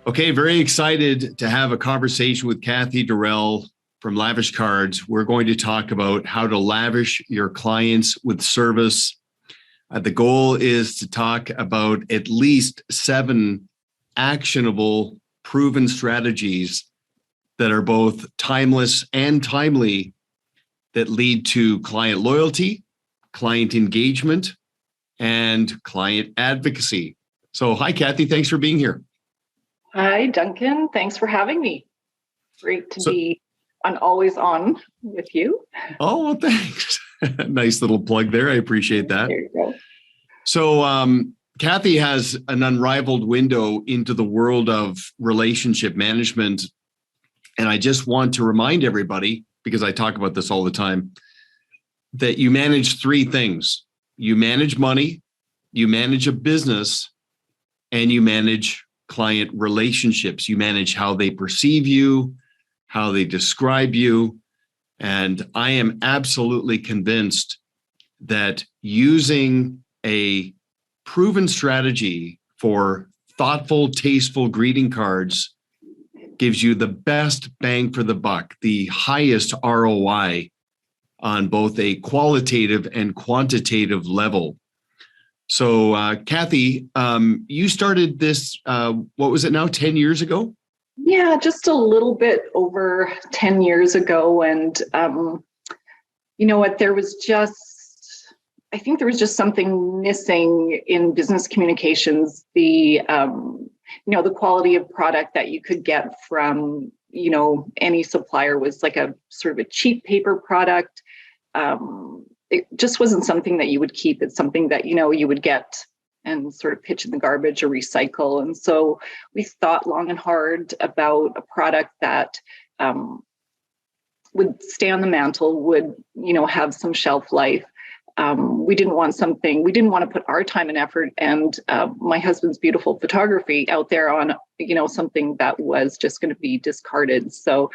Okay, very excited to have a conversation with Cathi Durrell from Lavish Cards. We're going to talk about how to lavish your clients with service. The goal is to talk about at least 7 actionable, proven strategies that are both timeless and timely that lead to client loyalty, client engagement, and client advocacy. So, hi, Cathi. Thanks for being here. Hi, Duncan. Thanks for having me. Great to be always on with you. Oh, well, thanks. Nice little plug there. I appreciate that. There you go. So, Cathi has an unrivaled window into the world of relationship management. And I just want to remind everybody, because I talk about this all the time, that you manage 3 things. You manage money, you manage a business, and you manage client relationships. You manage how they perceive you, how they describe you. And I am absolutely convinced that using a proven strategy for thoughtful, tasteful greeting cards gives you the best bang for the buck, the highest ROI on both a qualitative and quantitative level. So, Cathi, you started this, what was it now, 10 years ago? Yeah, just a little bit over 10 years ago. And you know what, I think there was just something missing in business communications. The quality of product that you could get from, any supplier was like a sort of a cheap paper product. It just wasn't something that you would keep. It's something that, you would get and sort of pitch in the garbage or recycle. And so we thought long and hard about a product that would stay on the mantle, would, have some shelf life. We didn't want to put our time and effort and my husband's beautiful photography out there on, something that was just going to be discarded. So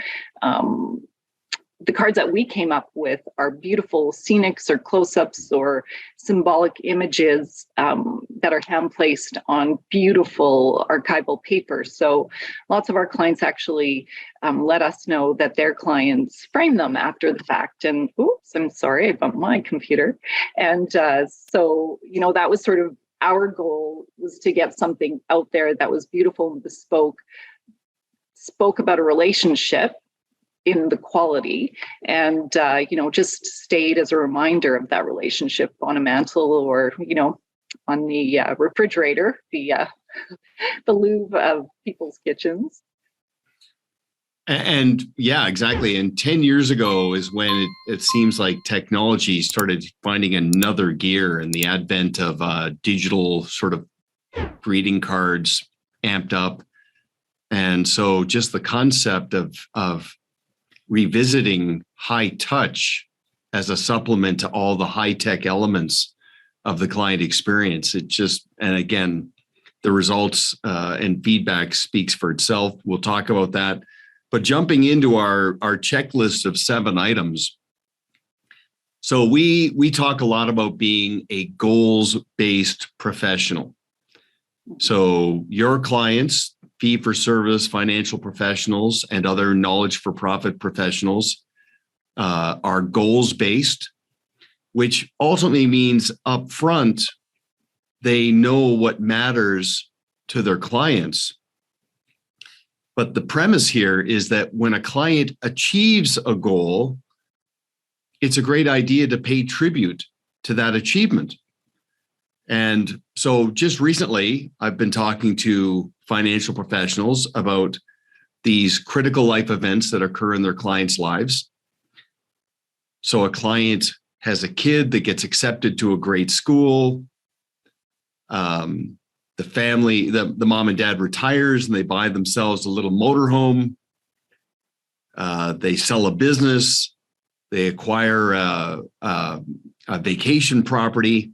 the cards that we came up with are beautiful scenics or close-ups or symbolic images that are hand-placed on beautiful archival paper. So lots of our clients actually let us know that their clients frame them after the fact. And oops, I'm sorry, I bumped my computer. And so, that was sort of our goal, was to get something out there that was beautiful and bespoke, spoke about a relationship in the quality, and just stayed as a reminder of that relationship on a mantle or on the refrigerator, the Louvre of people's kitchens. And yeah, exactly. And 10 years ago is when it seems like technology started finding another gear, and the advent of digital sort of greeting cards amped up. And so just the concept of revisiting high touch as a supplement to all the high tech elements of the client experience. And again, the results and feedback speaks for itself. We'll talk about that. But jumping into our checklist of 7 items. So we talk a lot about being a goals-based professional. So your clients, fee-for-service financial professionals, and other knowledge-for-profit professionals are goals-based, which ultimately means upfront they know what matters to their clients. But the premise here is that when a client achieves a goal, it's a great idea to pay tribute to that achievement. And so just recently, I've been talking to financial professionals about these critical life events that occur in their clients' lives. So a client has a kid that gets accepted to a great school. The family, the mom and dad retires and they buy themselves a little motorhome. They sell a business. They acquire a vacation property.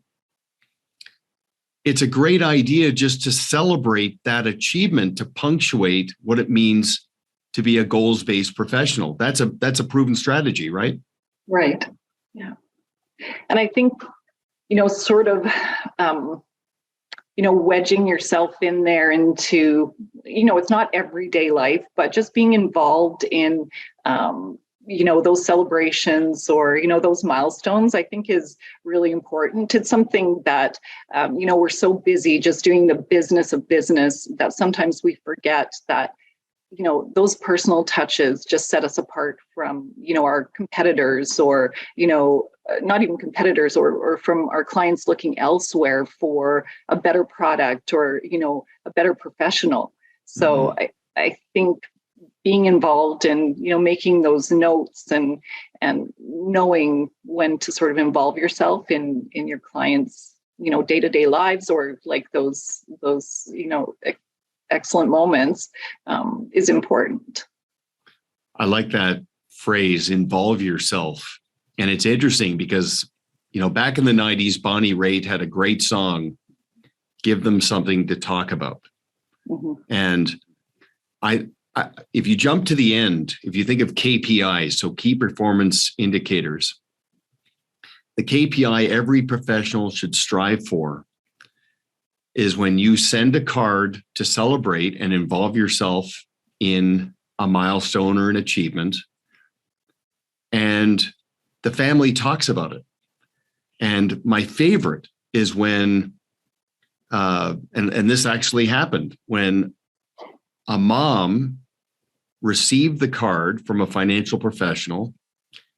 It's a great idea just to celebrate that achievement, to punctuate what it means to be a goals-based professional. That's a proven strategy, right? Right. Yeah. And I think, sort of, wedging yourself in there into, it's not everyday life, but just being involved in, those celebrations or, those milestones, I think is really important. It's something that, we're so busy just doing the business of business that sometimes we forget that, those personal touches just set us apart from, our competitors or, not even competitors or from our clients looking elsewhere for a better product or, a better professional. So I think being involved and, making those notes and knowing when to sort of involve yourself in your clients, day-to-day lives or like those, excellent moments is important. I like that phrase, involve yourself. And it's interesting because, back in the 90s, Bonnie Raitt had a great song, Give Them Something to Talk About. And if you jump to the end, if you think of KPIs, so key performance indicators, the KPI every professional should strive for is when you send a card to celebrate and involve yourself in a milestone or an achievement, and the family talks about it. And my favorite is when, and this actually happened, when a mom received the card from a financial professional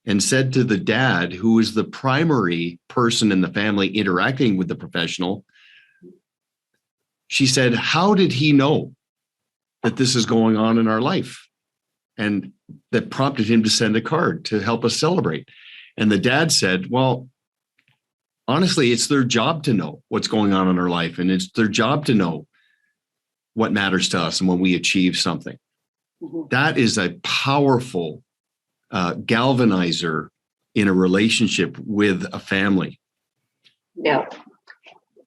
and said to the dad, who is the primary person in the family interacting with the professional, she said, how did he know that this is going on in our life? And that prompted him to send a card to help us celebrate. And the dad said, well, honestly, it's their job to know what's going on in our life. And it's their job to know what matters to us and when we achieve something. That is a powerful galvanizer in a relationship with a family. Yeah.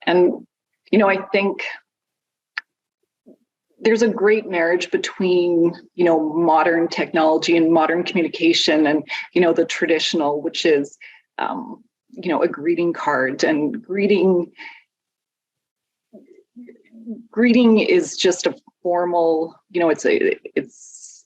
And, I think there's a great marriage between, modern technology and modern communication and, the traditional, which is, a greeting card. And greeting is just a formal, it's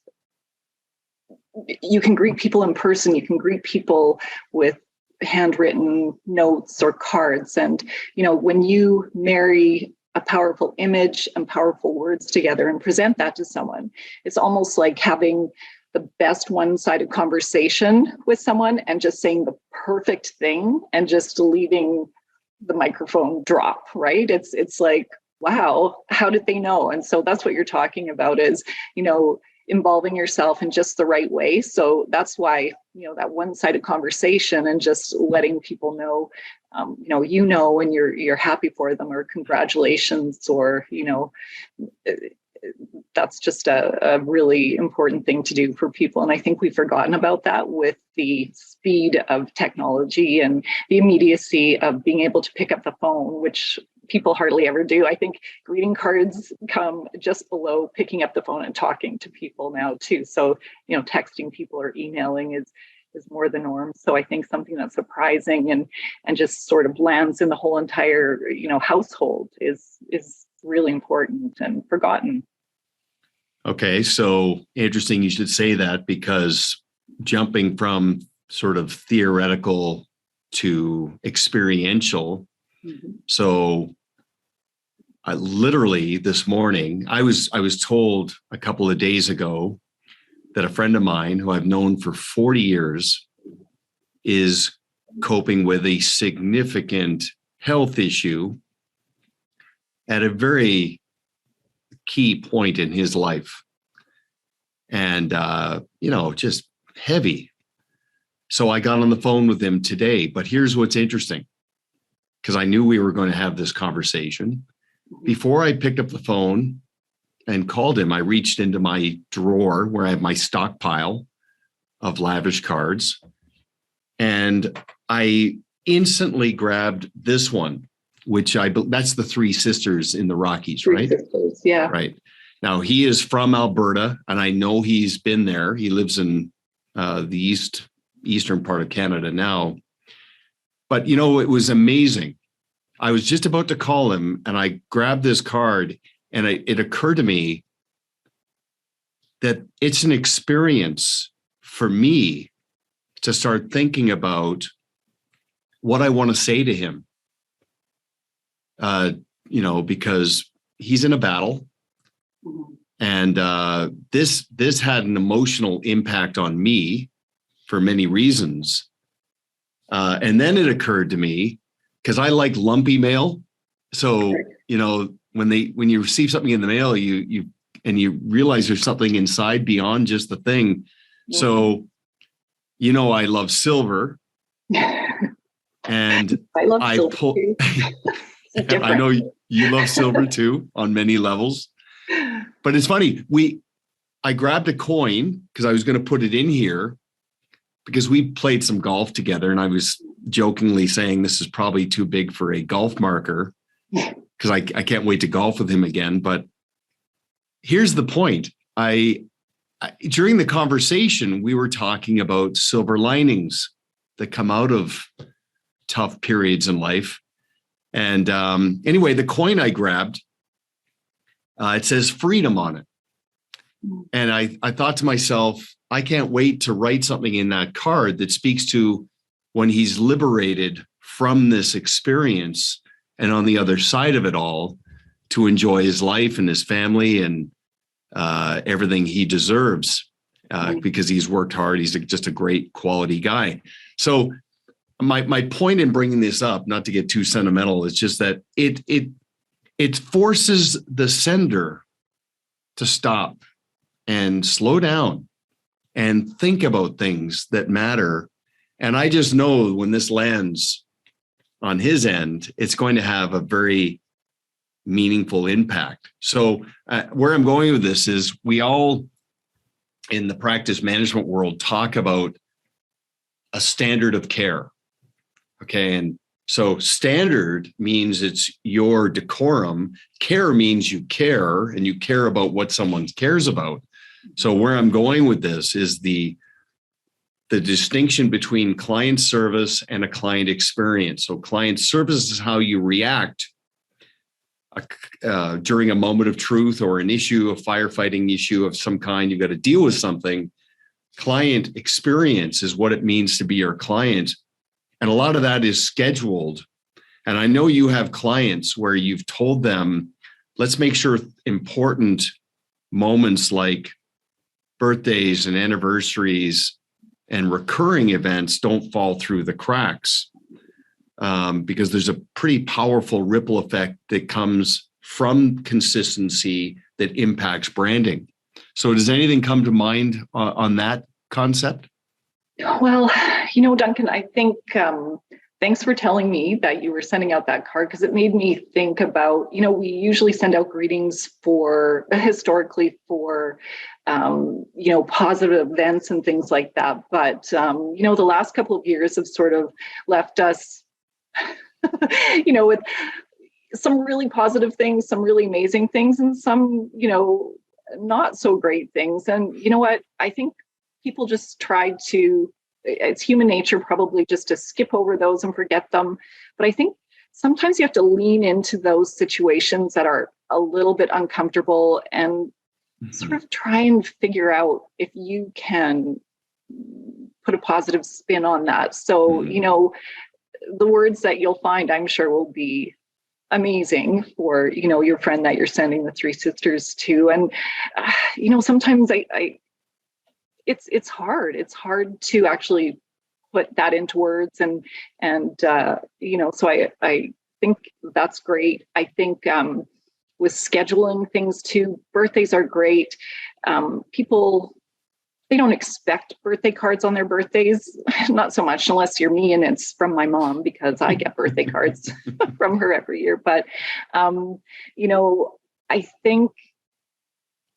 you can greet people in person, you can greet people with handwritten notes or cards. And, when you marry a powerful image and powerful words together and present that to someone, it's almost like having the best one-sided conversation with someone and just saying the perfect thing and just leaving the microphone drop, right? It's like, wow, how did they know? And so that's what you're talking about is, involving yourself in just the right way. So that's why, that one-sided conversation and just letting people know, and you're happy for them or congratulations or, that's just a really important thing to do for people. And I think we've forgotten about that with the speed of technology and the immediacy of being able to pick up the phone, which people hardly ever do. I think greeting cards come just below picking up the phone and talking to people now too. So, texting people or emailing is more the norm. So I think something that's surprising and just sort of lands in the whole entire, household is really important and forgotten. Okay, so interesting you should say that, because jumping from sort of theoretical to experiential. So I literally this morning, I was told a couple of days ago that a friend of mine who I've known for 40 years is coping with a significant health issue at a very key point in his life. And, just heavy. So I got on the phone with him today, but here's what's interesting, because I knew we were going to have this conversation. Before I picked up the phone and called him, I reached into my drawer where I have my stockpile of Lavish Cards, and I instantly grabbed this one, which that's the Three Sisters in the Rockies, right? Three Sisters, yeah. Right. Now, he is from Alberta, and I know he's been there. He lives in the eastern part of Canada now. But, it was amazing. I was just about to call him, and I grabbed this card, and it occurred to me that it's an experience for me to start thinking about what I want to say to him. Because he's in a battle, and this had an emotional impact on me for many reasons. And then it occurred to me, because I like lumpy mail. So, when you receive something in the mail, you realize there's something inside beyond just the thing. So, I love silver. And I love silver too. I know you love silver too on many levels. But it's funny. I grabbed a coin because I was going to put it in here because we played some golf together, and I was jokingly saying this is probably too big for a golf marker because I can't wait to golf with him again. But here's the point. During the conversation, we were talking about silver linings that come out of tough periods in life. And anyway, the coin I grabbed, it says freedom on it. And I thought to myself, I can't wait to write something in that card that speaks to when he's liberated from this experience and on the other side of it all to enjoy his life and his family and everything he deserves because he's worked hard. He's just a great quality guy. So my point in bringing this up, not to get too sentimental, is just that it forces the sender to stop and slow down and think about things that matter. And I just know when this lands on his end, it's going to have a very meaningful impact. So where I'm going with this is we all in the practice management world talk about a standard of care. Okay. And so standard means it's your decorum. Care means you care and you care about what someone cares about. So where I'm going with this is the distinction between client service and a client experience. So client service is how you react during a moment of truth or an issue, a firefighting issue of some kind. You've got to deal with something. Client experience is what it means to be your client. And a lot of that is scheduled. And I know you have clients where you've told them, let's make sure important moments like birthdays and anniversaries and recurring events don't fall through the cracks because there's a pretty powerful ripple effect that comes from consistency that impacts branding. So does anything come to mind on that concept? Well, Duncan, I think thanks for telling me that you were sending out that card because it made me think about, we usually send out greetings historically for, positive events and things like that. But, the last couple of years have sort of left us, with some really positive things, some really amazing things, and some, not so great things. And you know what? I think people just try to, it's human nature probably just to skip over those and forget them. But I think sometimes you have to lean into those situations that are a little bit uncomfortable and sort of try and figure out if you can put a positive spin on that. So, the words that you'll find, I'm sure, will be amazing for, your friend that you're sending the three sisters to. And, sometimes it's hard. It's hard to actually put that into words. And so I think that's great. I think with scheduling things too, birthdays are great. People, they don't expect birthday cards on their birthdays, not so much unless you're me and it's from my mom because I get birthday cards from her every year. But, I think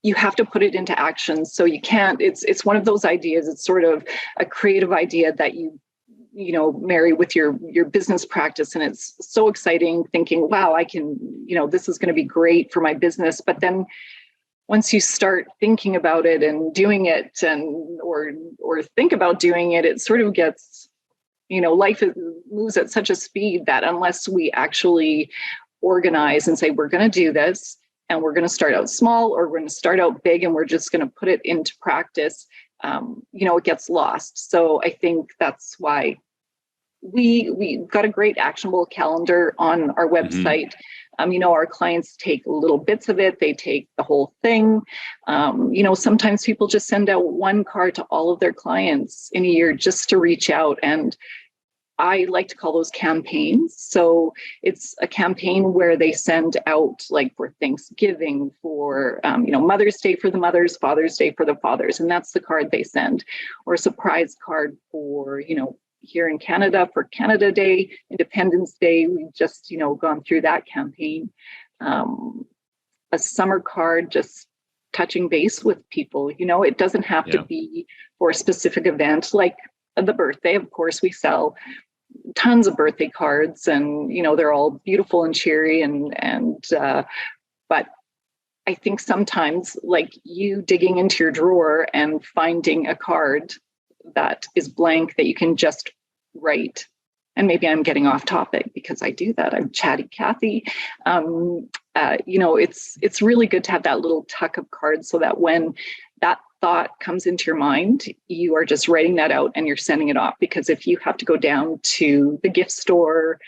you have to put it into action. So you can't, it's one of those ideas. It's sort of a creative idea that you marry with your business practice. And it's so exciting thinking, wow, I can, this is going to be great for my business. But then once you start thinking about it and doing it or think about doing it, it sort of gets, life moves at such a speed that unless we actually organize and say, we're going to do this and we're going to start out small, or we're going to start out big and we're just going to put it into practice, it gets lost. So I think that's why we got a great actionable calendar on our website. Our clients take little bits of it. They take the whole thing. Sometimes people just send out one card to all of their clients in a year just to reach out. And I like to call those campaigns. So it's a campaign where they send out, like, for Thanksgiving, for, Mother's Day for the mothers, Father's Day for the fathers. And that's the card they send. Or a surprise card for, here in Canada for Canada Day, Independence Day. We've just, gone through that campaign. A summer card, just touching base with people. It doesn't have to be for a specific event, like the birthday. Of course, we sell tons of birthday cards, and they're all beautiful and cheery, but I think sometimes, like, you digging into your drawer and finding a card that is blank that you can just write. And maybe I'm getting off topic because I do that. I'm chatty Cathi. It's really good to have that little tuck of cards so that when that thought comes into your mind, you are just writing that out and you're sending it off. Because if you have to go down to the gift store,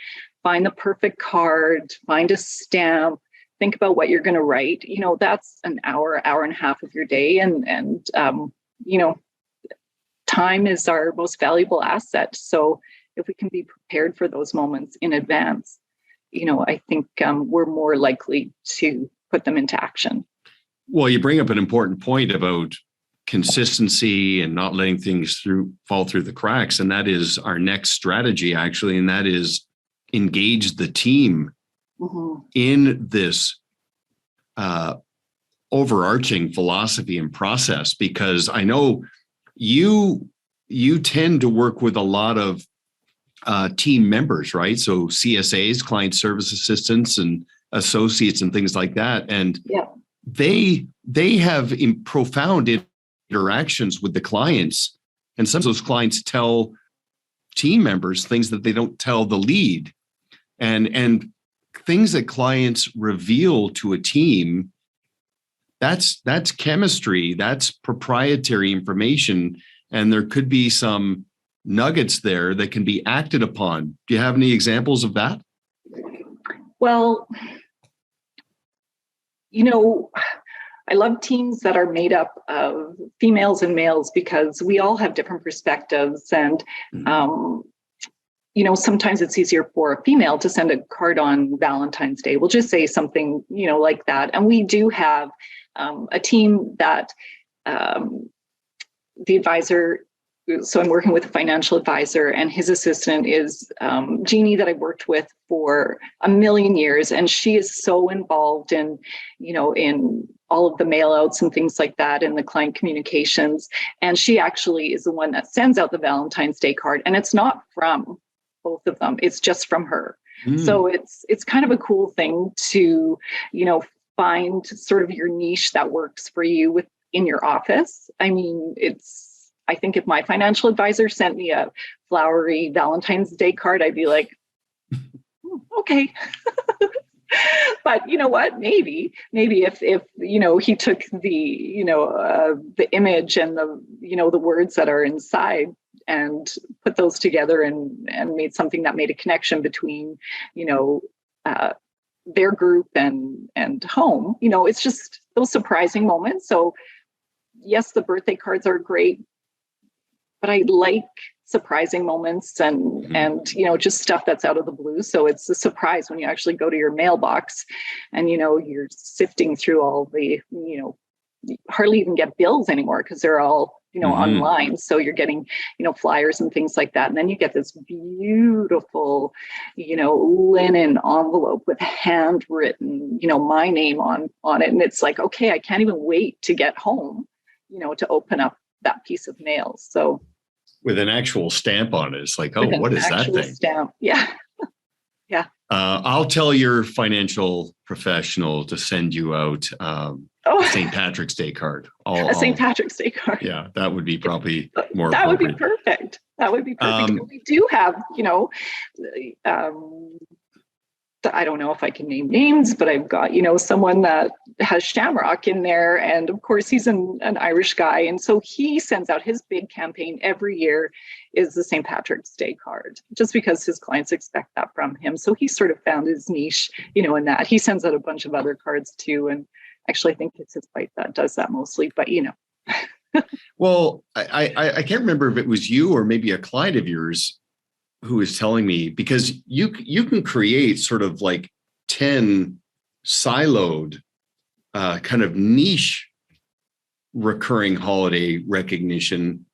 find the perfect card, find a stamp, think about what you're going to write, that's an hour and a half of your day. And time is our most valuable asset. So if we can be prepared for those moments in advance, I think we're more likely to put them into action. Well, you bring up an important point about consistency and not letting things fall through the cracks. And that is our next strategy, actually. And that is engage the team in this overarching philosophy and process, because I know you tend to work with a lot of team members, right? So CSAs, client service assistants, and associates and things like that. And they have profound interactions with the clients. And some of those clients tell team members things that they don't tell the lead. And things that clients reveal to a team, that's chemistry, that's proprietary information. And there could be some nuggets there that can be acted upon. Do you have any examples of that? Well, I love teams that are made up of females and males, because we all have different perspectives. And, sometimes it's easier for a female to send a card on Valentine's Day. We'll just say something, like that. And we do have a team that the advisor, so I'm working with a financial advisor, and his assistant is Jeannie, that I worked with for a million years. And she is so involved in, in all of the mail outs and things like that, and the client communications. And she actually is the one that sends out the Valentine's Day card. And it's not from both of them, it's just from her. So it's kind of a cool thing to, find sort of your niche that works for you in your office. I mean, I think if my financial advisor sent me a flowery Valentine's Day card, I'd be like, okay. But you know what? Maybe if he took the image and the words that are inside and put those together and made something that made a connection between their group and home. It's just those surprising moments. So yes, the birthday cards are great, but I like surprising moments and just stuff that's out of the blue. So it's a surprise when you actually go to your mailbox and you're sifting through all the hardly even get bills anymore because they're all online. So you're getting flyers and things like that, and then you get this beautiful linen envelope with handwritten my name on it, and it's like, okay, I can't even wait to get home to open up that piece of mail. So with an actual stamp on it, it's like, oh, what is that thing? Stamp. Yeah. I'll tell your financial professional to send you out Oh, St. Patrick's Day card. a St. Patrick's Day card. Yeah, that would be probably more That would be appropriate. perfect. That would be perfect. We do have, I don't know if I can name names, but I've got, someone that has Shamrock in there. And of course, he's an Irish guy. And so he sends out his big campaign every year is the St. Patrick's Day card, just because his clients expect that from him. So he sort of found his niche, in that. He sends out a bunch of other cards too. And actually, I think it's his wife that does that mostly, but Well, I can't remember if it was you or maybe a client of yours who is telling me, because you can create sort of like 10 siloed kind of niche recurring holiday recognition,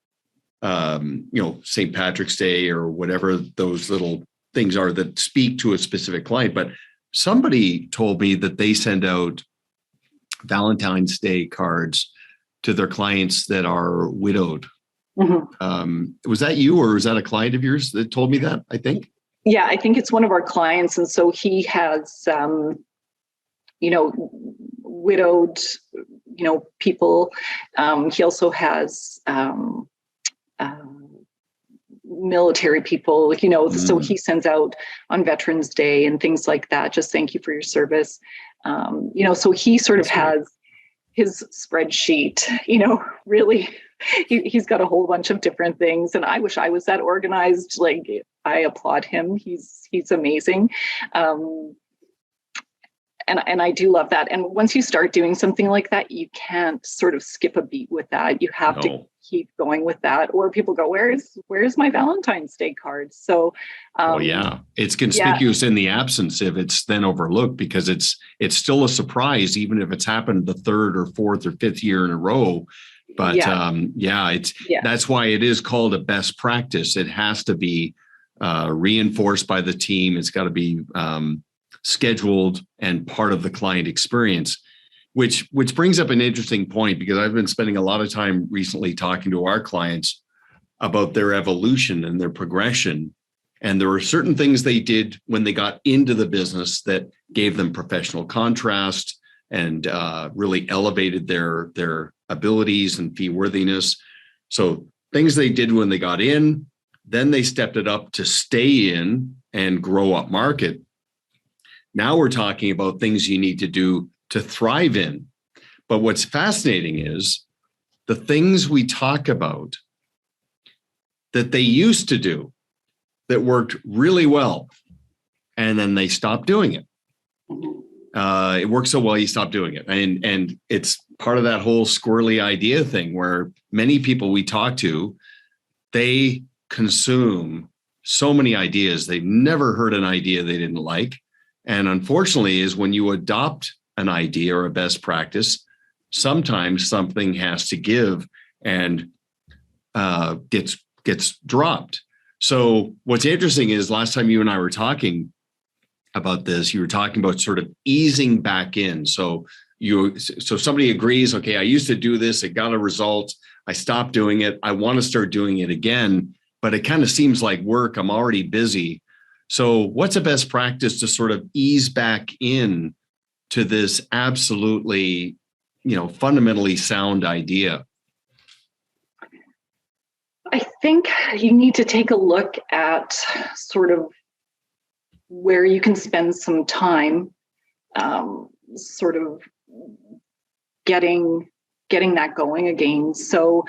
St. Patrick's Day or whatever those little things are that speak to a specific client. But somebody told me that they send out Valentine's Day cards to their clients that are widowed. Was that you, or was that a client of yours that told me that, I think? Yeah, I think it's one of our clients. And so he has, widowed, people. He also has military people, so he sends out on Veterans Day and things like that. Just thank you for your service. So he sort of has his spreadsheet, really. He's got a whole bunch of different things, and I wish I was that organized. Like, I applaud him. He's amazing. And I do love that. And once you start doing something like that, you can't sort of skip a beat with that. You have to keep going with that, or people go, where's my Valentine's Day card? So, it's conspicuous in the absence if it's then overlooked, because it's still a surprise, even if it's happened the third or fourth or fifth year in a row. But that's why it is called a best practice. It has to be reinforced by the team. It's got to be scheduled and part of the client experience, which brings up an interesting point, because I've been spending a lot of time recently talking to our clients about their evolution and their progression. And there were certain things they did when they got into the business that gave them professional contrast and really elevated their abilities and fee worthiness. So things they did when they got in, then they stepped it up to stay in and grow up market. Now we're talking about things you need to do to thrive in. But what's fascinating is the things we talk about that they used to do that worked really well, and then they stopped doing it. It worked so well, you stop doing it. And it's part of that whole squirrely idea thing, where many people we talk to, they consume so many ideas. They've never heard an idea they didn't like. And unfortunately, is when you adopt an idea or a best practice, sometimes something has to give and gets dropped. So what's interesting is, last time you and I were talking about this, you were talking about sort of easing back in. So somebody agrees, okay, I used to do this, it got a result, I stopped doing it, I want to start doing it again, but it kind of seems like work, I'm already busy. So what's a best practice to sort of ease back in to this absolutely, fundamentally sound idea? I think you need to take a look at sort of where you can spend some time, sort of getting that going again. So,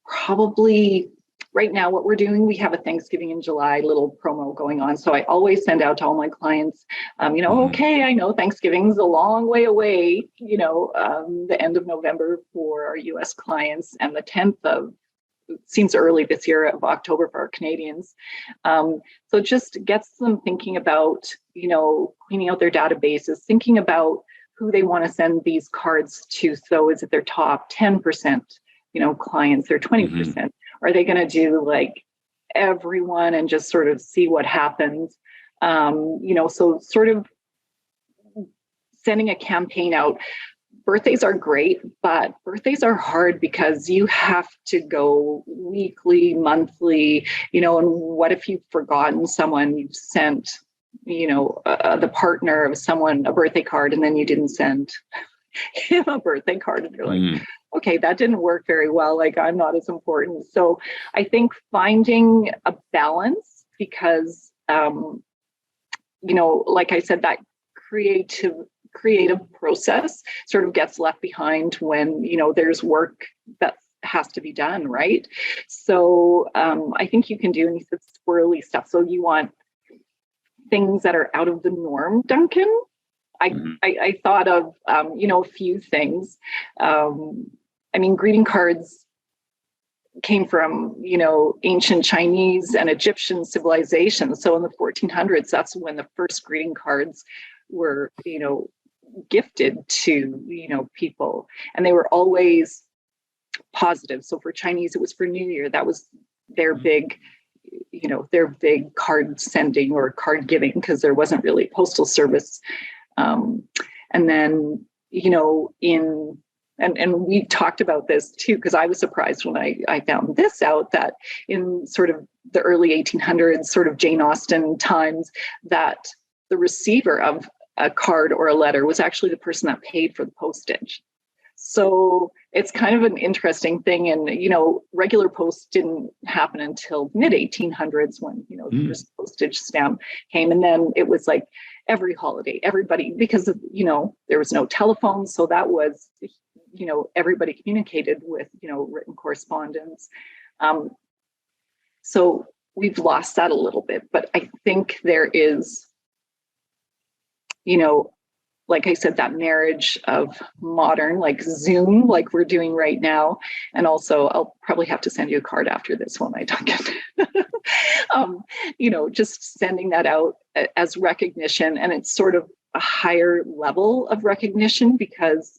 probably right now what we're doing, we have a Thanksgiving in July little promo going on. So I always send out to all my clients, okay, I know Thanksgiving's a long way away, the end of November for our US clients, and the 10th of, seems early this year, of October for our Canadians. So just gets them thinking about, cleaning out their databases, thinking about who they want to send these cards to. So is it their top 10%, clients, their 20%? Are they going to do like everyone and just sort of see what happens? So sort of sending a campaign out. Birthdays are great, but birthdays are hard because you have to go weekly, monthly, and what if you've forgotten someone, you've sent, the partner of someone a birthday card and then you didn't send him a birthday card. And they're like, Mm. okay, that didn't work very well. Like, I'm not as important. So I think finding a balance, because, like I said, that creative process sort of gets left behind when, there's work that has to be done, right? So I think you can do, and you said squirrely stuff. So you want things that are out of the norm, Duncan. I thought of, a few things. Greeting cards came from, ancient Chinese and Egyptian civilization. So in the 1400s, that's when the first greeting cards were, gifted to, people. And they were always positive. So for Chinese, it was for New Year. That was their big, their big card sending or card giving, because there wasn't really postal service. And then, and we talked about this too, because I was surprised when I found this out, that in sort of the early 1800s, sort of Jane Austen times, that the receiver of a card or a letter was actually the person that paid for the postage. So it's kind of an interesting thing. And, regular post didn't happen until mid 1800s when, the first postage stamp came. And then it was like every holiday, everybody, because of, there was no telephone. So that was, everybody communicated with, written correspondence. So we've lost that a little bit, but I think there is, like I said, that marriage of modern, like Zoom, like we're doing right now. And also, I'll probably have to send you a card after this one, I don't get, just sending that out as recognition. And it's sort of a higher level of recognition, because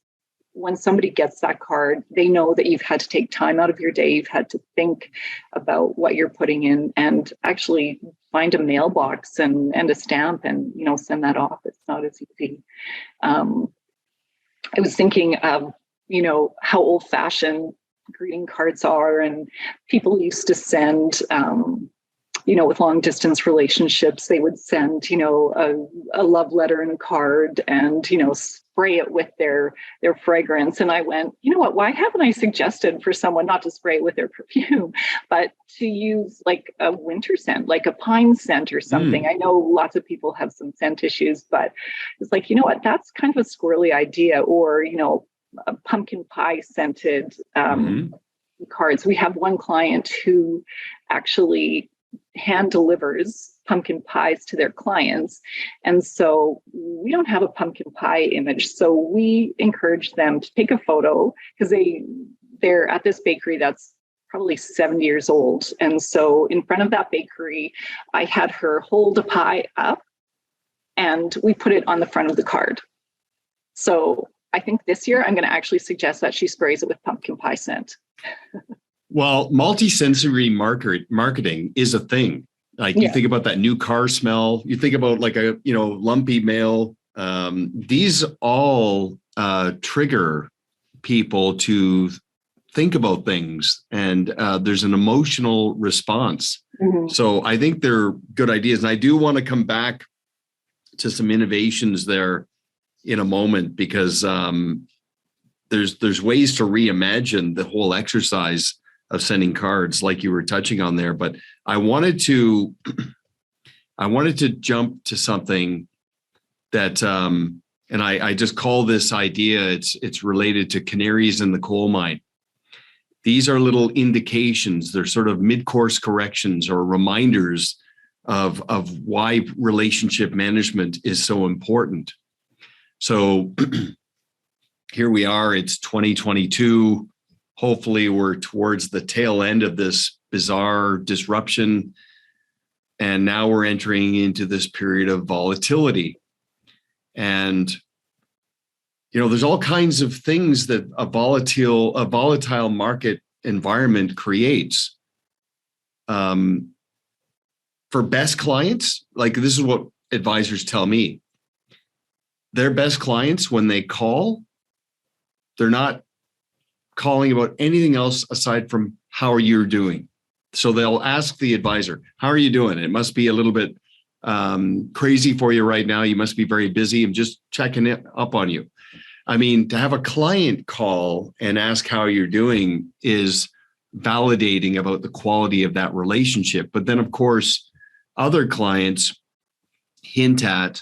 when somebody gets that card, they know that you've had to take time out of your day. You've had to think about what you're putting in and actually find a mailbox and a stamp and, send that off. It's not as easy. I was thinking of, how old fashioned greeting cards are, and people used to send, with long distance relationships, they would send, a love letter and a card and, spray it with their fragrance. And I went, you know what, why haven't I suggested for someone not to spray it with their perfume, but to use like a winter scent, like a pine scent or something. I know lots of people have some scent issues, but it's like, you know what, that's kind of a squirrely idea. Or, a pumpkin pie scented cards. We have one client who actually hand delivers pumpkin pies to their clients. And so we don't have a pumpkin pie image. So we encourage them to take a photo, because they're at this bakery that's probably 70 years old. And so in front of that bakery, I had her hold a pie up and we put it on the front of the card. So I think this year I'm going to actually suggest that she sprays it with pumpkin pie scent. Well, multi-sensory marketing is a thing. Like you think about that new car smell, you think about like a, lumpy mail. These all trigger people to think about things, and there's an emotional response. So I think they're good ideas. And I do want to come back to some innovations there in a moment, because there's ways to reimagine the whole exercise of sending cards, like you were touching on there. But I wanted to jump to something that, and I just call this idea, it's related to canaries in the coal mine. These are little indications. They're sort of mid-course corrections or reminders of why relationship management is so important. So here we are, it's 2022. Hopefully we're towards the tail end of this bizarre disruption. And now we're entering into this period of volatility. And, there's all kinds of things that a volatile market environment creates. For best clients, like this is what advisors tell me. Their best clients, when they call, they're not calling about anything else aside from how are you doing. So they'll ask the advisor, how are you doing? It must be a little bit crazy for you right now. You must be very busy. I'm just checking it up on you. I mean, to have a client call and ask how you're doing is validating about the quality of that relationship. But then, of course, other clients hint at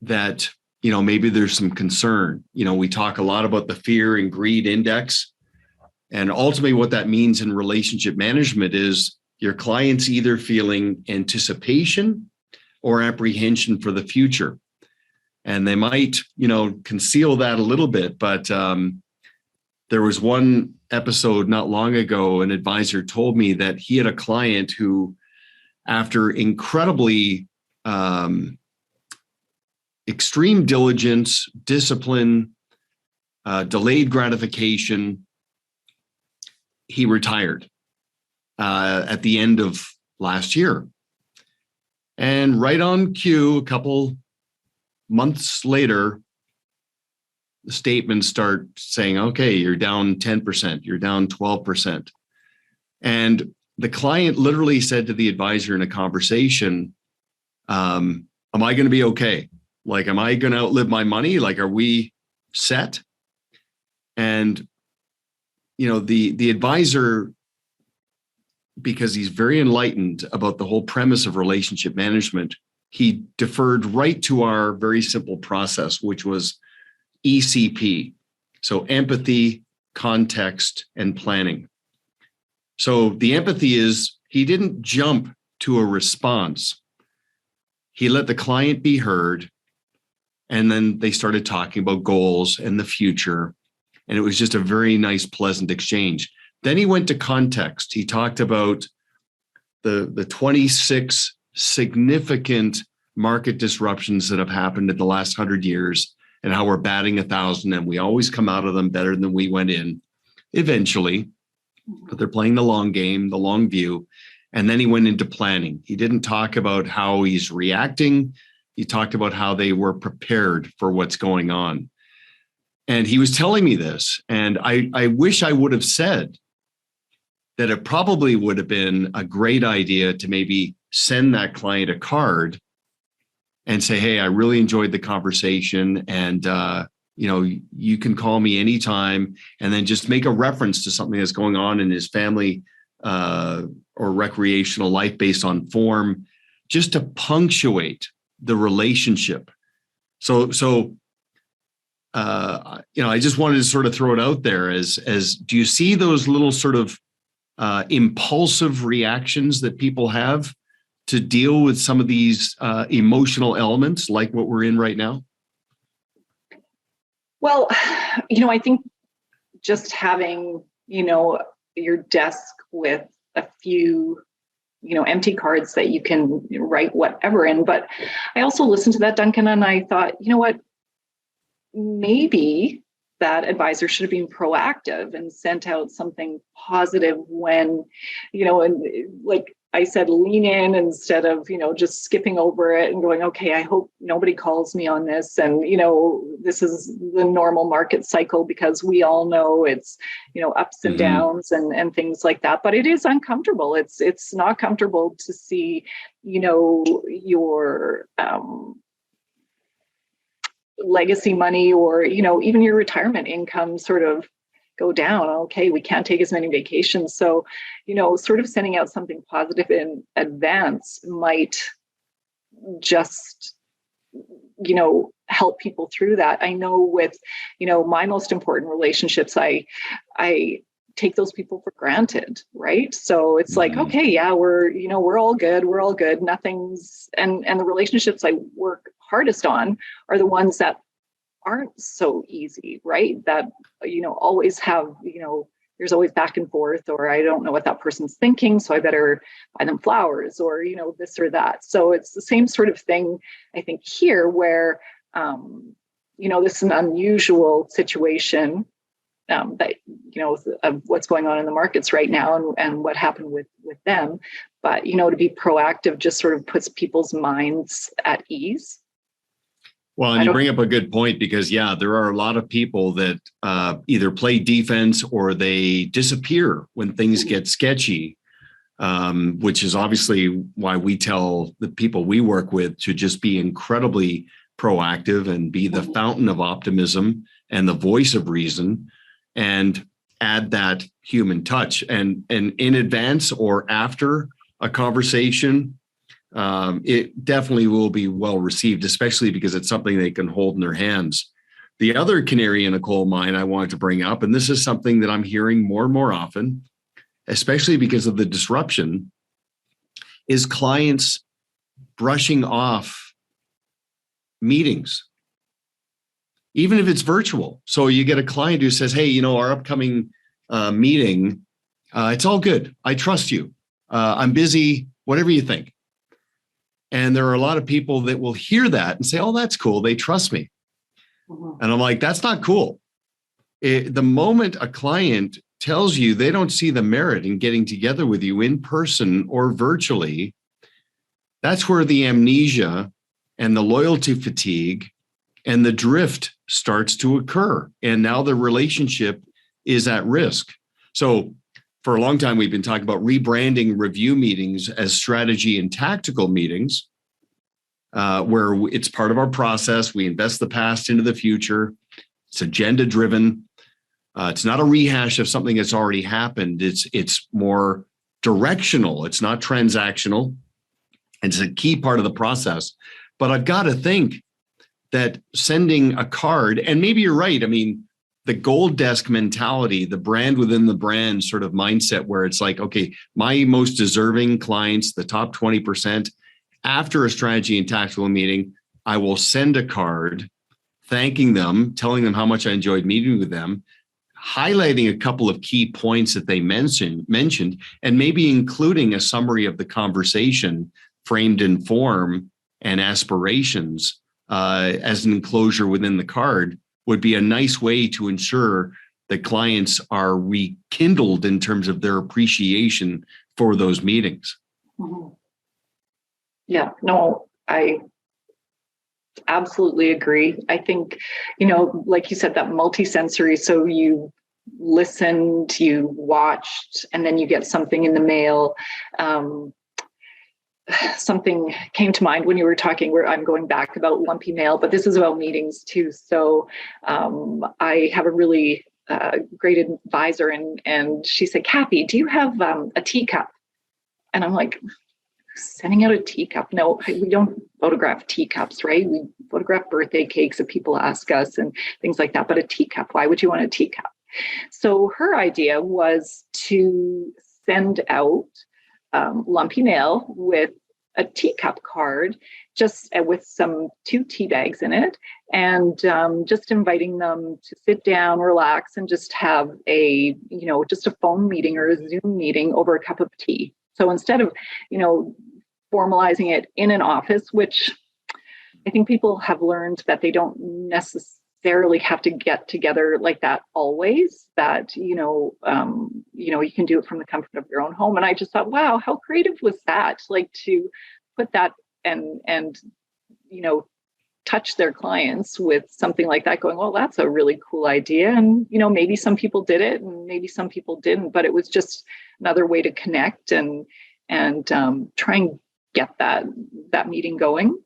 that, maybe there's some concern. We talk a lot about the fear and greed index. And ultimately, what that means in relationship management is your client's either feeling anticipation or apprehension for the future. And they might, conceal that a little bit. But there was one episode not long ago, an advisor told me that he had a client who, after incredibly extreme diligence, discipline, delayed gratification, he retired at the end of last year. And right on cue, a couple months later, the statements start saying, okay, you're down 10%, you're down 12%. And the client literally said to the advisor in a conversation, am I going to be okay? Like, am I going to outlive my money? Like, are we set? And, the advisor, because he's very enlightened about the whole premise of relationship management, he deferred right to our very simple process, which was ECP. So empathy, context, and planning. So the empathy is he didn't jump to a response. He let the client be heard. And then they started talking about goals and the future. And it was just a very nice, pleasant exchange. Then he went to context. He talked about the 26 significant market disruptions that have happened in the last 100 years and how we're batting 1,000 and we always come out of them better than we went in eventually. But they're playing the long game, the long view. And then he went into planning. He didn't talk about how he's reacting. He talked about how they were prepared for what's going on. And he was telling me this, and I wish I would have said that it probably would have been a great idea to maybe send that client a card and say, hey, I really enjoyed the conversation, and you can call me anytime, and then just make a reference to something that's going on in his family or recreational life based on form, just to punctuate the relationship. So I just wanted to sort of throw it out there as do you see those little sort of impulsive reactions that people have to deal with some of these emotional elements like what we're in right now? Well, I think just having, your desk with a few, empty cards that you can write whatever in. But I also listened to that, Duncan, and I thought, what, maybe that advisor should have been proactive and sent out something positive when, and like I said, lean in instead of, just skipping over it and going, okay, I hope nobody calls me on this. And, this is the normal market cycle, because we all know it's, ups and downs and things like that. But it is uncomfortable. It's not comfortable to see, your legacy money or, even your retirement income sort of go down. Okay, we can't take as many vacations. So, sort of sending out something positive in advance might just, help people through that. I know with, my most important relationships, I take those people for granted, right? So it's like, okay, yeah, we're all good. We're all good. Nothing's, and the relationships I work hardest on are the ones that aren't so easy, right? That, always have, there's always back and forth, or I don't know what that person's thinking, so I better buy them flowers, or, this or that. So it's the same sort of thing, I think, here where, this is an unusual situation that, of what's going on in the markets right now and what happened with them. But, to be proactive just sort of puts people's minds at ease. Well, and you bring up a good point, because, there are a lot of people that either play defense or they disappear when things get sketchy, which is obviously why we tell the people we work with to just be incredibly proactive and be the fountain of optimism and the voice of reason, and add that human touch. And in advance or after a conversation, it definitely will be well received, especially because it's something they can hold in their hands. The other canary in the coal mine I wanted to bring up, and this is something that I'm hearing more and more often, especially because of the disruption, is clients brushing off meetings, even if it's virtual. So you get a client who says, hey, our upcoming meeting, it's all good. I trust you. I'm busy, whatever you think. And there are a lot of people that will hear that and say, oh, that's cool. They trust me. And I'm like, that's not cool. The moment a client tells you they don't see the merit in getting together with you in person or virtually, that's where the amnesia and the loyalty fatigue and the drift starts to occur. And now the relationship is at risk. So for a long time, we've been talking about rebranding review meetings as strategy and tactical meetings, where it's part of our process. We invest the past into the future. It's agenda driven. It's not a rehash of something that's already happened. It's more directional. It's not transactional. And it's a key part of the process. But I've got to think that sending a card, and maybe you're right. I mean, the gold desk mentality, the brand within the brand sort of mindset, where it's like, okay, my most deserving clients, the top 20%, after a strategy and tactical meeting, I will send a card thanking them, telling them how much I enjoyed meeting with them, highlighting a couple of key points that they mentioned, and maybe including a summary of the conversation framed in form and aspirations as an enclosure within the card, would be a nice way to ensure that clients are rekindled in terms of their appreciation for those meetings. Mm-hmm. Yeah, no, I absolutely agree. I think, like you said, that multisensory, so you listened, you watched, and then you get something in the mail. Something came to mind when you were talking, where I'm going back about lumpy mail, but this is about meetings too. So I have a really great advisor, and she said, Cathi, do you have a teacup? And I'm like, sending out a teacup? No, we don't photograph teacups, right? We photograph birthday cakes that people ask us and things like that. But a teacup, why would you want a teacup? So her idea was to send out lumpy mail with a teacup card, just with some 2 tea bags in it, and just inviting them to sit down, relax, and just have a, just a phone meeting or a Zoom meeting over a cup of tea. So instead of, formalizing it in an office, which I think people have learned that they don't necessarily have to get together like that always, that, you can do it from the comfort of your own home. And I just thought, wow, how creative was that? Like, to put that and touch their clients with something like that, going, well, that's a really cool idea. And, maybe some people did it and maybe some people didn't, but it was just another way to connect and try and get that meeting going.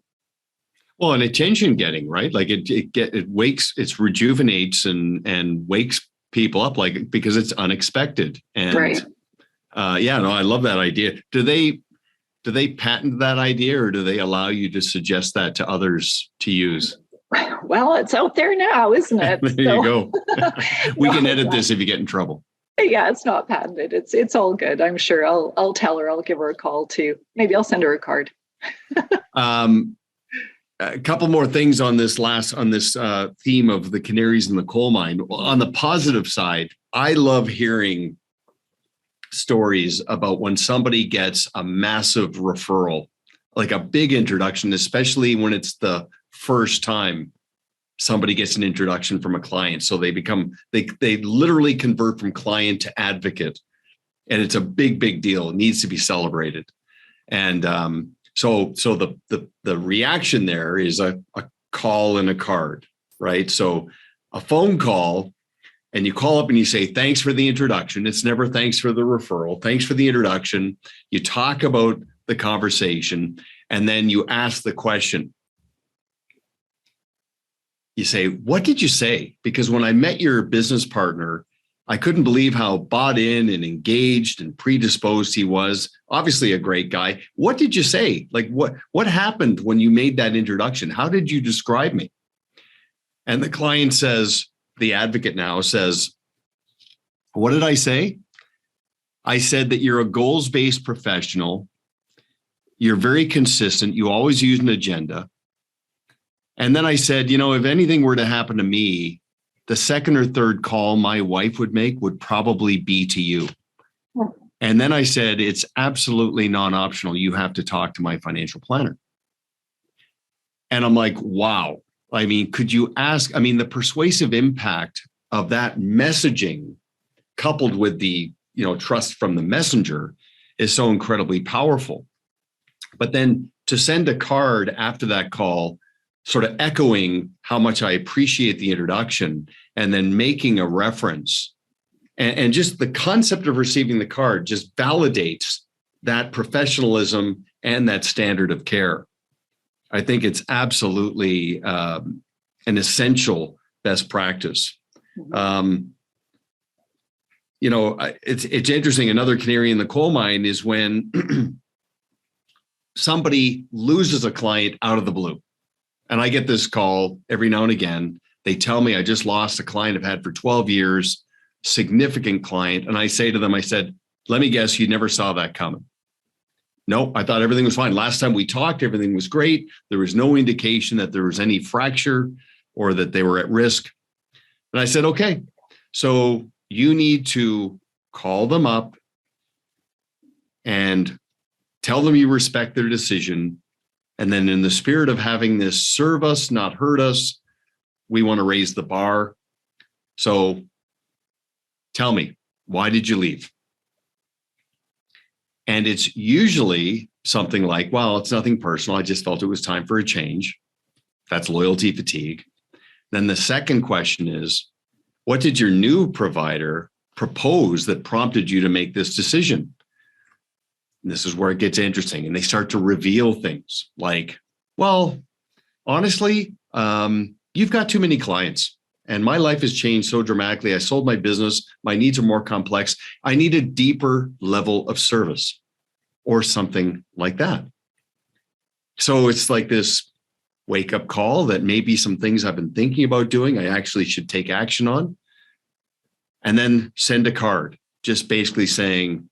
Well, and attention getting, right? Like it wakes, it rejuvenates and wakes people up, like, because it's unexpected. And right. I love that idea. Do they patent that idea, or do they allow you to suggest that to others to use? Well, it's out there now, isn't it? There you go. We can edit this if you get in trouble. Yeah, it's not patented. It's all good. I'm sure I'll tell her. I'll give her a call too. Maybe I'll send her a card. A couple more things on this theme of the canaries in the coal mine. On the positive side, I love hearing stories about when somebody gets a massive referral, like a big introduction, especially when it's the first time somebody gets an introduction from a client. So they literally convert from client to advocate. And it's a big, big deal. It needs to be celebrated. And so the reaction there is a call and a card, right? So a phone call, and you call up and you say, thanks for the introduction. It's never thanks for the referral. Thanks for the introduction. You talk about the conversation, and then you ask the question, you say, what did you say? Because when I met your business partner, I couldn't believe how bought in and engaged and predisposed he was. Obviously a great guy. What did you say? Like what happened when you made that introduction? How did you describe me? And the client says, the advocate now says, what did I say? I said that you're a goals-based professional. You're very consistent. You always use an agenda. And then I said, if anything were to happen to me, the second or third call my wife would make would probably be to you. And then I said, it's absolutely non-optional. You have to talk to my financial planner. And I'm like, wow. I mean, could you ask? I mean, the persuasive impact of that messaging coupled with the, trust from the messenger is so incredibly powerful. But then to send a card after that call, sort of echoing how much I appreciate the introduction and then making a reference and just the concept of receiving the card just validates that professionalism and that standard of care. I think it's absolutely an essential best practice. It's interesting. Another canary in the coal mine is when somebody loses a client out of the blue. And I get this call every now and again. They tell me I just lost a client I've had for 12 years, significant client. And I say to them, I said, let me guess, you never saw that coming. No, I thought everything was fine. Last time we talked, everything was great. There was no indication that there was any fracture or that they were at risk. And I said, okay, so you need to call them up and tell them you respect their decision. And then in the spirit of having this serve us, not hurt us, we want to raise the bar. So tell me, why did you leave? And it's usually something like, well, it's nothing personal. I just felt it was time for a change. That's loyalty fatigue. Then the second question is, what did your new provider propose that prompted you to make this decision? And this is where it gets interesting. And they start to reveal things like, well, honestly, you've got too many clients and my life has changed so dramatically. I sold my business. My needs are more complex. I need a deeper level of service or something like that. So it's like this wake up call that maybe some things I've been thinking about doing, I actually should take action on. And then send a card, just basically saying,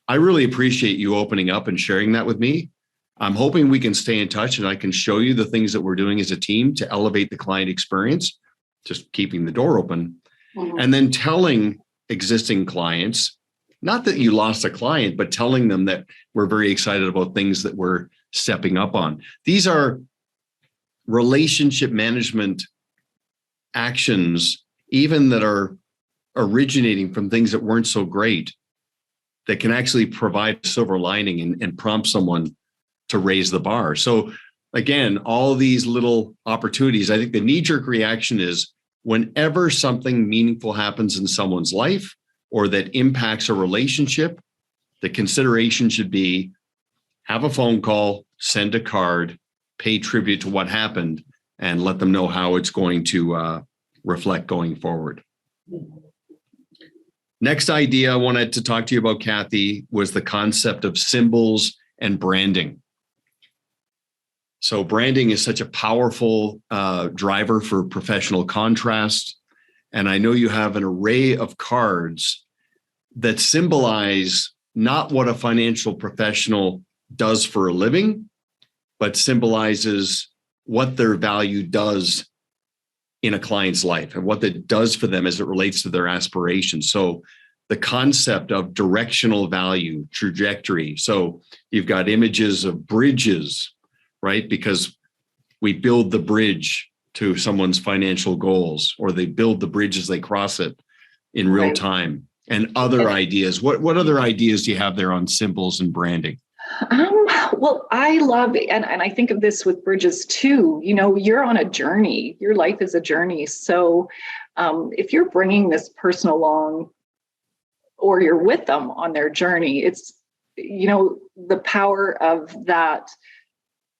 I really appreciate you opening up and sharing that with me. I'm hoping we can stay in touch and I can show you the things that we're doing as a team to elevate the client experience, just keeping the door open. Mm-hmm. And then telling existing clients, not that you lost a client, but telling them that we're very excited about things that we're stepping up on. These are relationship management actions, even that are originating from things that weren't so great, that can actually provide a silver lining and prompt someone to raise the bar. So again, all these little opportunities, I think the knee-jerk reaction is whenever something meaningful happens in someone's life or that impacts a relationship, the consideration should be have a phone call, send a card, pay tribute to what happened, and let them know how it's going to reflect going forward. Next idea I wanted to talk to you about, Cathi, was the concept of symbols and branding. So branding is such a powerful driver for professional contrast. And I know you have an array of cards that symbolize not what a financial professional does for a living, but symbolizes what their value does in a client's life and what that does for them as it relates to their aspirations. So the concept of directional value, trajectory. So you've got images of bridges, right? Because we build the bridge to someone's financial goals, or they build the bridge as they cross it in real time. And other ideas. What other ideas do you have there on symbols and branding? Well, I love, and I think of this with bridges too, you're on a journey, your life is a journey. So if you're bringing this person along or you're with them on their journey, it's, the power of that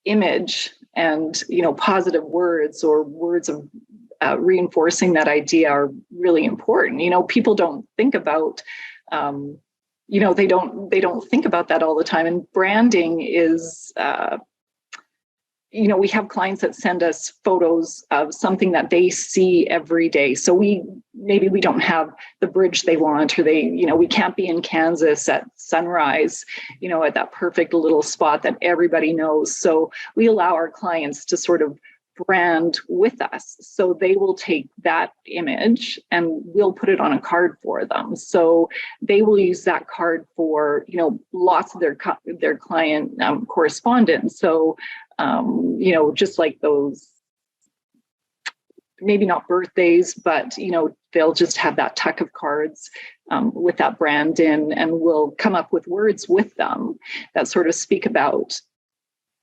image and, positive words or words of reinforcing that idea are really important. People don't think about, they don't think about that all the time. And branding is, we have clients that send us photos of something that they see every day. So maybe we don't have the bridge they want, or we can't be in Kansas at sunrise, at that perfect little spot that everybody knows. So we allow our clients to sort of brand with us. So they will take that image and we'll put it on a card for them. So they will use that card for, lots of their client correspondence. So, just like those, maybe not birthdays, but, they'll just have that tuck of cards with that brand in, and we'll come up with words with them that sort of speak about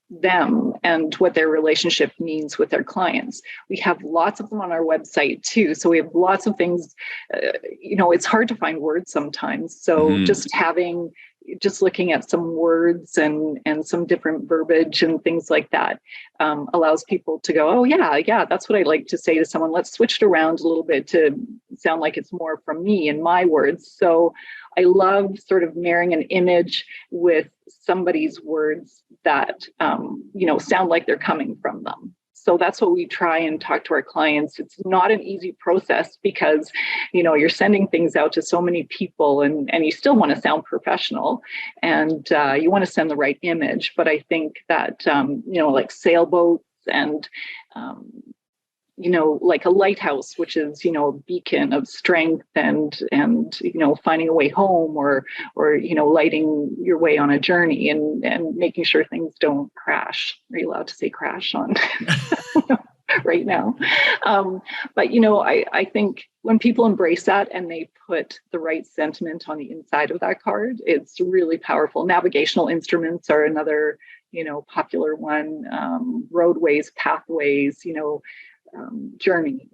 them and what their relationship means with their clients. We have lots of them on our website too. So we have lots of things, it's hard to find words sometimes. So just looking at some words and some different verbiage and things like that allows people to go, oh yeah, that's what I like to say to someone. Let's switch it around a little bit to sound like it's more from me and my words. So I love sort of marrying an image with somebody's words that, sound like they're coming from them. So that's what we try and talk to our clients. It's not an easy process because, you're sending things out to so many people and you still want to sound professional and you want to send the right image. But I think that, like sailboats and, like a lighthouse, which is, a beacon of strength and, finding a way home or, lighting your way on a journey and making sure things don't crash. Are you allowed to say crash on right now? But, I think when people embrace that and they put the right sentiment on the inside of that card, it's really powerful. Navigational instruments are another, popular one, roadways, pathways, journeys.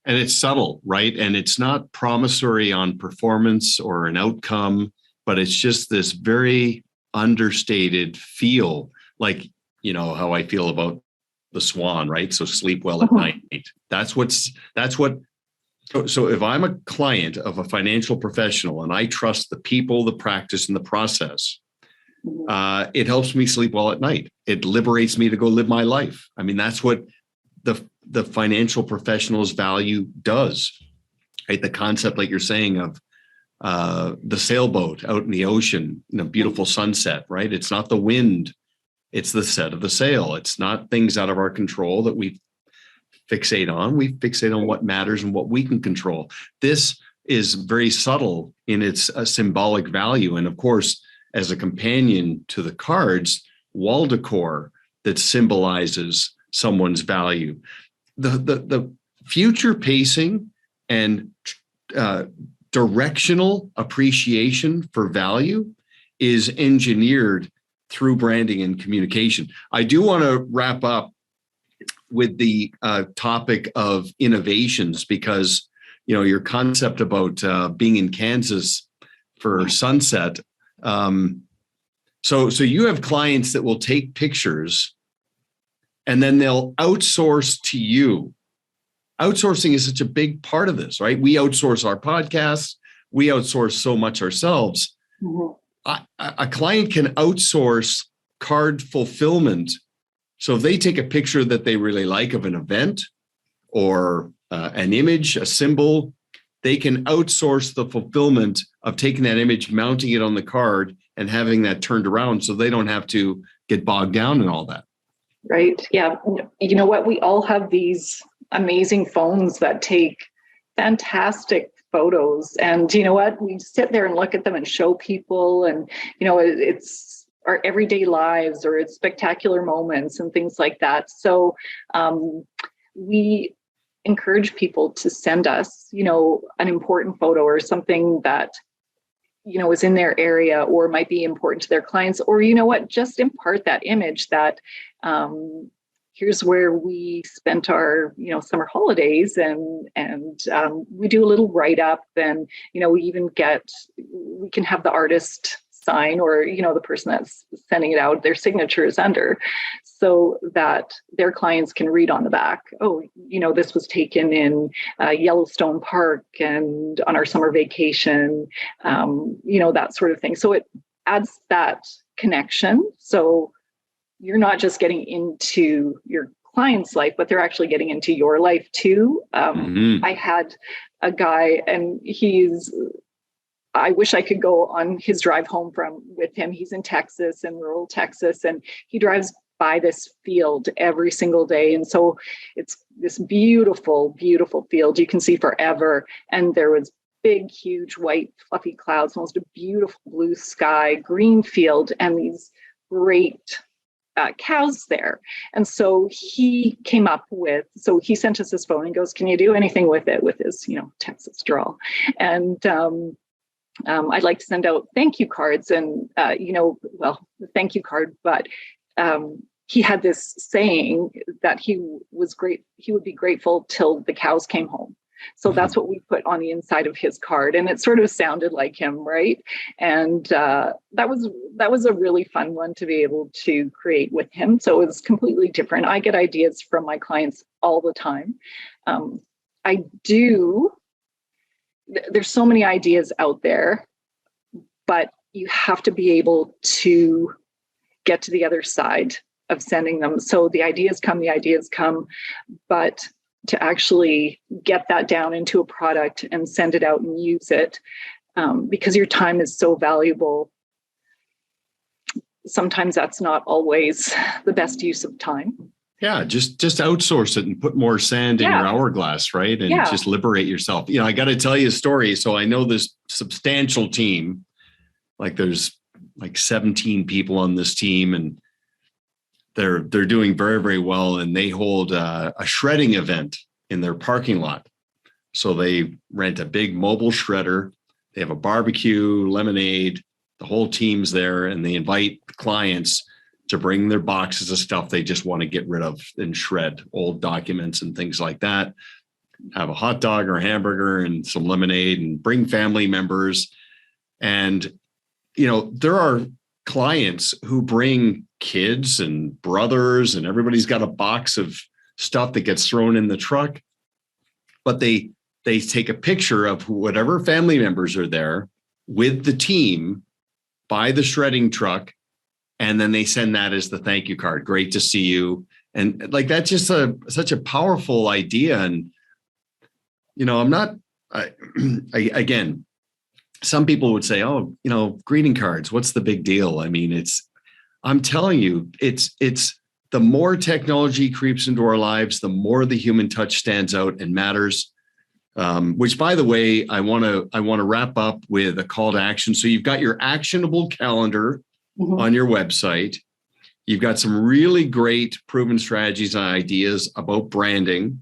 And it's subtle, right? And it's not promissory on performance or an outcome, but it's just this very understated feel, like, how I feel about the swan, right? So sleep well at night. So if I'm a client of a financial professional and I trust the people, the practice, and the process, it helps me sleep well at night. It liberates me to go live my life. I mean, that's what the financial professional's value does, right? The concept, like you're saying, of the sailboat out in the ocean, beautiful sunset, right? It's not the wind, it's the set of the sail. It's not things out of our control that we fixate on. We fixate on what matters and what we can control. This is very subtle in its symbolic value. And of course, as a companion to the cards, wall decor that symbolizes someone's value. The future pacing and directional appreciation for value is engineered through branding and communication. I do want to wrap up with the topic of innovations, because your concept about being in Kansas for sunset. So you have clients that will take pictures and then they'll outsource to you. Outsourcing is such a big part of this, right? We outsource our podcasts. We outsource so much ourselves. Mm-hmm. A client can outsource card fulfillment. So if they take a picture that they really like of an event or an image, a symbol, they can outsource the fulfillment of taking that image, mounting it on the card, and having that turned around so they don't have to get bogged down in all that. Right. Yeah. You know what? We all have these amazing phones that take fantastic photos. And you know what? We sit there and look at them and show people, and, it's our everyday lives or it's spectacular moments and things like that. So we encourage people to send us, an important photo or something that, is in their area or might be important to their clients, or, just impart that image that here's where we spent our, summer holidays and we do a little write up, and, we can have the artist sign, or, the person that's sending it out, their signature is under, so that their clients can read on the back, oh, this was taken in Yellowstone Park and on our summer vacation, that sort of thing. So it adds that connection. So you're not just getting into your client's life, but they're actually getting into your life too. I had a guy, and I wish I could go on his drive home with him. He's in Texas, in rural Texas, and he drives by this field every single day. And so it's this beautiful, beautiful field you can see forever. And there was big, huge, white, fluffy clouds, almost a beautiful blue sky, green field, and these great cows there. And so he came up with, he sent us his phone and goes, can you do anything with it, with his, Texas drawl? And I'd like to send out thank you cards, and, the thank you card, but he had this saying that he would be grateful till the cows came home. So that's what we put on the inside of his card, and it sort of sounded like him, right? And that was a really fun one to be able to create with him. So it was completely different. I get ideas from my clients all the time. There's so many ideas out there, but you have to be able to get to the other side of sending them. So the ideas come, but to actually get that down into a product and send it out and use it, because your time is so valuable. Sometimes that's not always the best use of time. Yeah, just outsource it and put more sand in your hourglass, right? And just liberate yourself. I got to tell you a story. So I know this substantial team, like there's like 17 people on this team, and they're doing very, very well. And they hold a shredding event in their parking lot. So they rent a big mobile shredder. They have a barbecue, lemonade, the whole team's there, and they invite clients to bring their boxes of stuff they just want to get rid of and shred, old documents and things like that. Have a hot dog or hamburger and some lemonade, and bring family members. And, there are clients who bring kids and brothers, and everybody's got a box of stuff that gets thrown in the truck. But they take a picture of whatever family members are there with the team by the shredding truck, and then they send that as the thank you card. Great to see you. And like, that's just such a powerful idea. And, again, some people would say, oh, greeting cards, what's the big deal? I mean, I'm telling you, it's the more technology creeps into our lives, the more the human touch stands out and matters. Which, by the way, I want to wrap up with a call to action. So you've got your actionable calendar on your website. You've got some really great proven strategies and ideas about branding,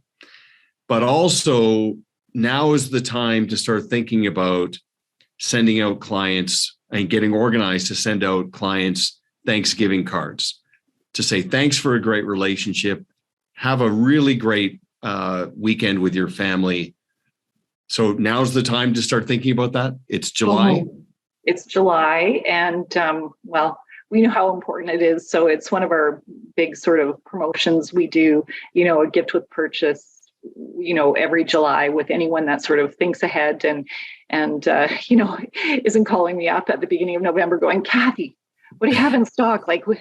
but also now is the time to start thinking about sending out clients and getting organized to send out clients Thanksgiving cards to say, thanks for a great relationship. Have a really great weekend with your family. So now's the time to start thinking about that. It's July. It's July, and we know how important it is. So it's one of our big sort of promotions we do, a gift with purchase, every July with anyone that sort of thinks ahead and isn't calling me up at the beginning of November going, Cathi, what do you have in stock? And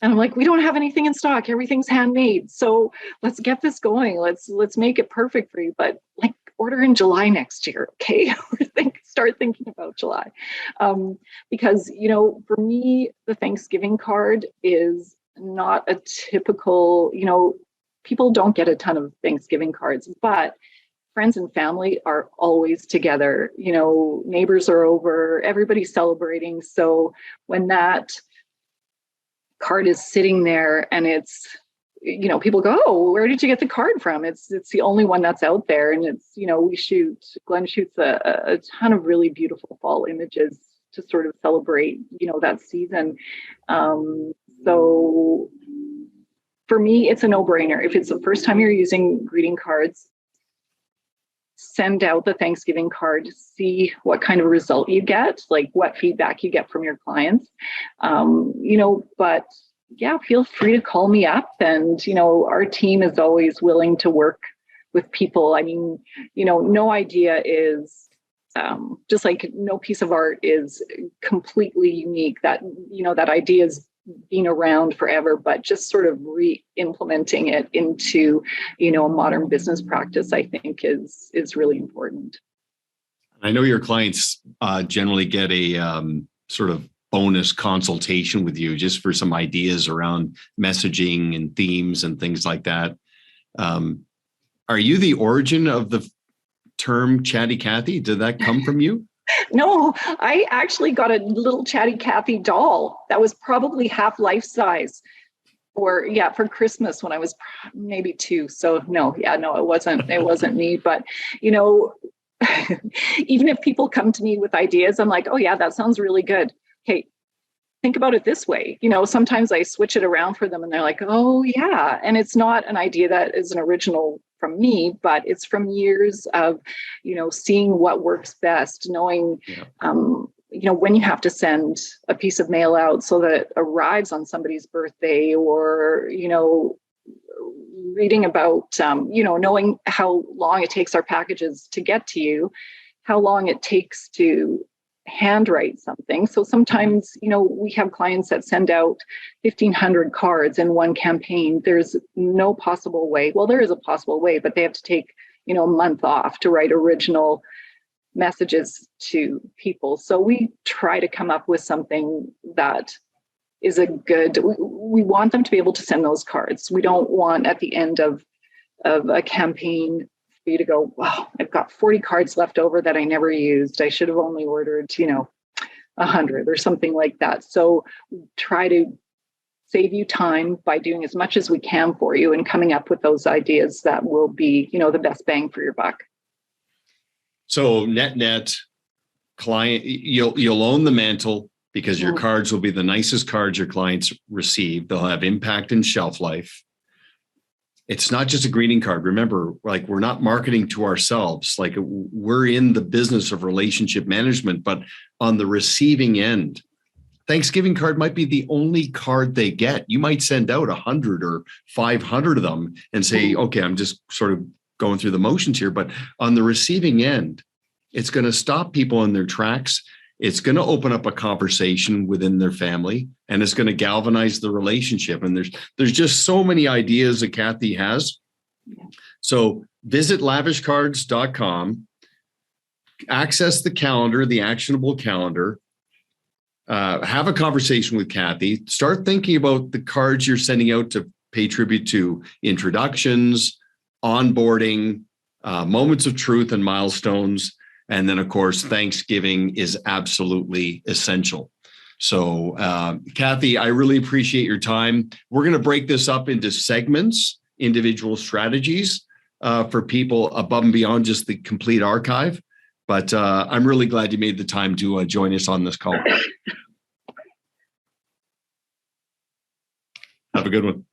I'm like, we don't have anything in stock. Everything's handmade. So let's get this going. Let's make it perfect for you. But order in July next year. Okay. Start thinking about July. Because, for me, the Thanksgiving card is not a typical, people don't get a ton of Thanksgiving cards, but friends and family are always together. Neighbors are over, everybody's celebrating. So when that card is sitting there and it's, people go, oh, where did you get the card from? It's the only one that's out there. And it's, Glenn shoots a ton of really beautiful fall images to sort of celebrate, that season. So for me, it's a no-brainer. If it's the first time you're using greeting cards, send out the Thanksgiving card, see what kind of result you get, like what feedback you get from your clients. But yeah, feel free to call me up. And, our team is always willing to work with people. I mean, no idea is just like no piece of art is completely unique. That idea is been around forever, but just sort of re-implementing it into, a modern business practice, I think is really important. I know your clients generally get a sort of bonus consultation with you just for some ideas around messaging and themes and things like that. Are you the origin of the term Chatty Cathi? Did that come from you? No, I actually got a little Chatty Cathi doll that was probably half life size for Christmas when I was maybe 2. So no, it wasn't me. But, even if people come to me with ideas, I'm like, oh yeah, that sounds really good. Hey, think about it this way. Sometimes I switch it around for them and they're like, oh yeah. And it's not an idea that is an original from me, but it's from years of, seeing what works best, knowing, when you have to send a piece of mail out so that it arrives on somebody's birthday, or, reading about, knowing how long it takes our packages to get to you, how long it takes to handwrite something. So sometimes, we have clients that send out 1,500 cards in one campaign. There's no possible way. Well, there is a possible way, but they have to take, a month off to write original messages to people. So we try to come up with something that is we want them to be able to send those cards. We don't want at the end of a campaign for you to go, wow, I've got 40 cards left over that I never used. I should have only ordered, 100 or something like that. So try to save you time by doing as much as we can for you and coming up with those ideas that will be, the best bang for your buck. So net client, you'll own the mantle because your cards will be the nicest cards your clients receive. They'll have impact and shelf life. It's not just a greeting card. Remember, like, we're not marketing to ourselves. Like, we're in the business of relationship management, but on the receiving end, Thanksgiving card might be the only card they get. You might send out 100 or 500 of them and say, okay, I'm just sort of going through the motions here. But on the receiving end, it's going to stop people in their tracks. It's going to open up a conversation within their family, and it's going to galvanize the relationship. And there's just so many ideas that Cathi has. So visit lavishcards.com, access the calendar, the actionable calendar, have a conversation with Cathi, start thinking about the cards you're sending out to pay tribute to introductions, onboarding, moments of truth and milestones. And then, of course, Thanksgiving is absolutely essential. So, Cathi, I really appreciate your time. We're going to break this up into segments, individual strategies for people above and beyond just the complete archive. But I'm really glad you made the time to join us on this call. Have a good one.